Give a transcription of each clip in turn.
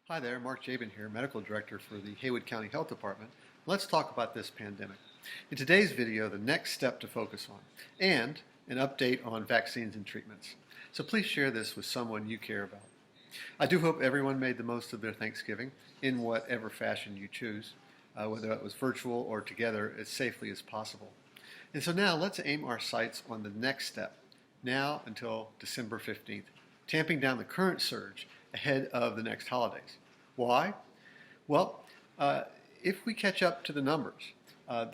Hi there, Mark Jabin here, Medical Director for the Haywood County Health Department. Let's talk about this pandemic. In today's video, the next step to focus on, and an update on vaccines and treatments. So please share this with someone you care about. I do hope everyone made the most of their Thanksgiving in whatever fashion you choose, whether it was virtual or together, as safely as possible. And so now let's aim our sights on the next step, now until December 15th, tamping down the current surge ahead of the next holidays. Why? Well, if we catch up to the numbers, or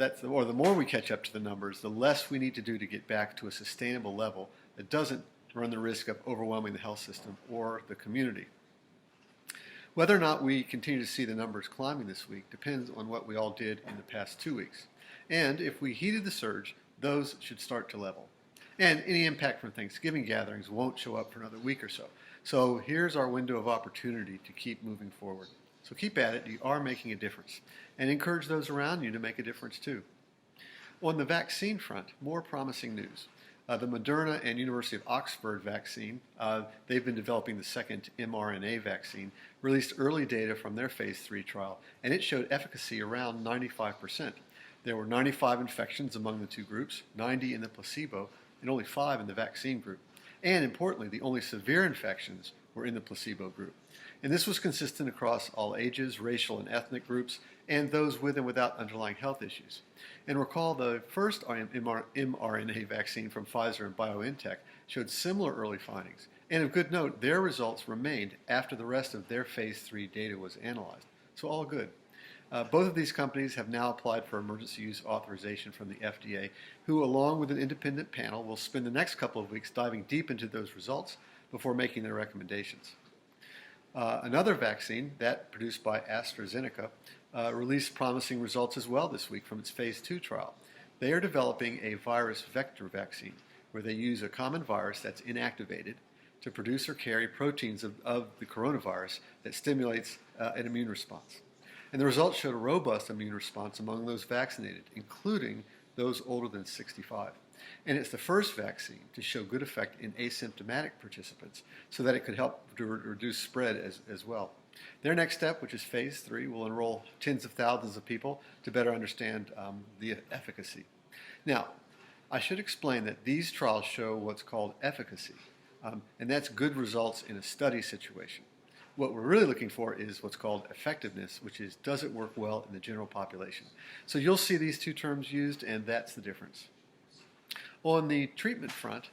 the more we catch up to the numbers, the less we need to do to get back to a sustainable level that doesn't run the risk of overwhelming the health system or the community. Whether or not we continue to see the numbers climbing this week depends on what we all did in the past 2 weeks. And if we heeded the surge, those should start to level. And any impact from Thanksgiving gatherings won't show up for another week or so. So here's our window of opportunity to keep moving forward. So keep at it, you are making a difference. And encourage those around you to make a difference too. On the vaccine front, more promising news. The Mrna and University of Oxford vaccine, they've been developing the second mRNA vaccine, released early data from their phase 3 trial, and it showed efficacy around 95%. There were 95 infections among the two groups, 90 in the placebo, and only 5 in the vaccine group. And importantly, the only severe infections were in the placebo group. And this was consistent across all ages, racial and ethnic groups, and those with and without underlying health issues. And recall the first mRNA vaccine from Pfizer and BioNTech showed similar early findings. And of good note, their results remained after the rest of their phase 3 data was analyzed. So all good. Both of these companies have now applied for emergency use authorization from the FDA, who, along with an independent panel, will spend the next couple of weeks diving deep into those results before making their recommendations. Another vaccine, that produced by AstraZeneca, released promising results as well this week from its phase 2 trial. They are developing a virus vector vaccine, where they use a common virus that's inactivated to produce or carry proteins of the coronavirus that stimulates an immune response. And the results showed a robust immune response among those vaccinated, including those older than 65. And it's the first vaccine to show good effect in asymptomatic participants so that it could help to reduce spread as well. Their next step, which is phase 3, will enroll tens of thousands of people to better understand the efficacy. Now, I should explain that these trials show what's called efficacy, and that's good results in a study situation. What we're really looking for is what's called effectiveness, which is, does it work well in the general population? So you'll see these two terms used, and that's the difference. On the treatment front,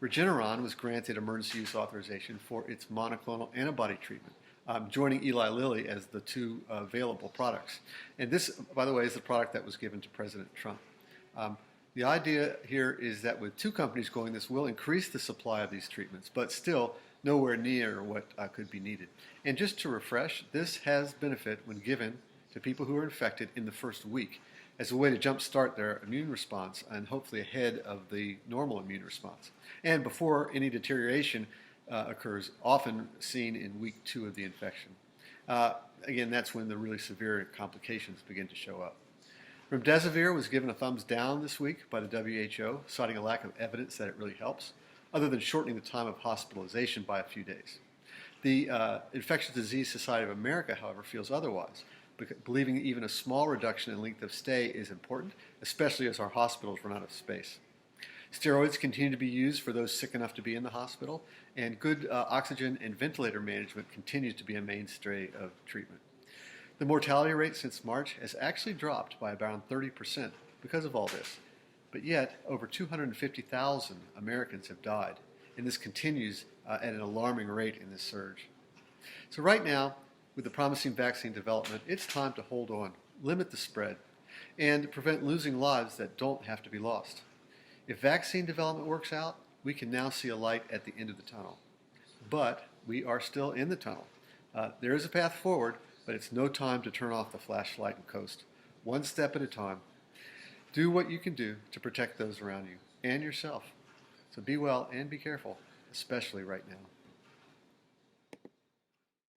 Regeneron was granted emergency use authorization for its monoclonal antibody treatment, joining Eli Lilly as the two available products. And this, by the way, is the product that was given to President Trump. The idea here is that with two companies going, this will increase the supply of these treatments, but still nowhere near what could be needed. And just to refresh, this has benefit when given to people who are infected in the first week as a way to jumpstart their immune response and hopefully ahead of the normal immune response. And before any deterioration occurs, often seen in week 2 of the infection. Again, that's when the really severe complications begin to show up. Remdesivir was given a thumbs down this week by the WHO, citing a lack of evidence that it really helps, other than shortening the time of hospitalization by a few days. The Infectious Disease Society of America, however, feels otherwise, believing even a small reduction in length of stay is important, especially as our hospitals run out of space. Steroids continue to be used for those sick enough to be in the hospital, and good oxygen and ventilator management continues to be a mainstay of treatment. The mortality rate since March has actually dropped by around 30% because of all this. But yet, over 250,000 Americans have died, and this continues at an alarming rate in this surge. So right now, with the promising vaccine development, it's time to hold on, limit the spread, and prevent losing lives that don't have to be lost. If vaccine development works out, we can now see a light at the end of the tunnel. But we are still in the tunnel. There is a path forward, but it's no time to turn off the flashlight and coast. One step at a time. Do what you can do to protect those around you and yourself. So be well and be careful, especially right now.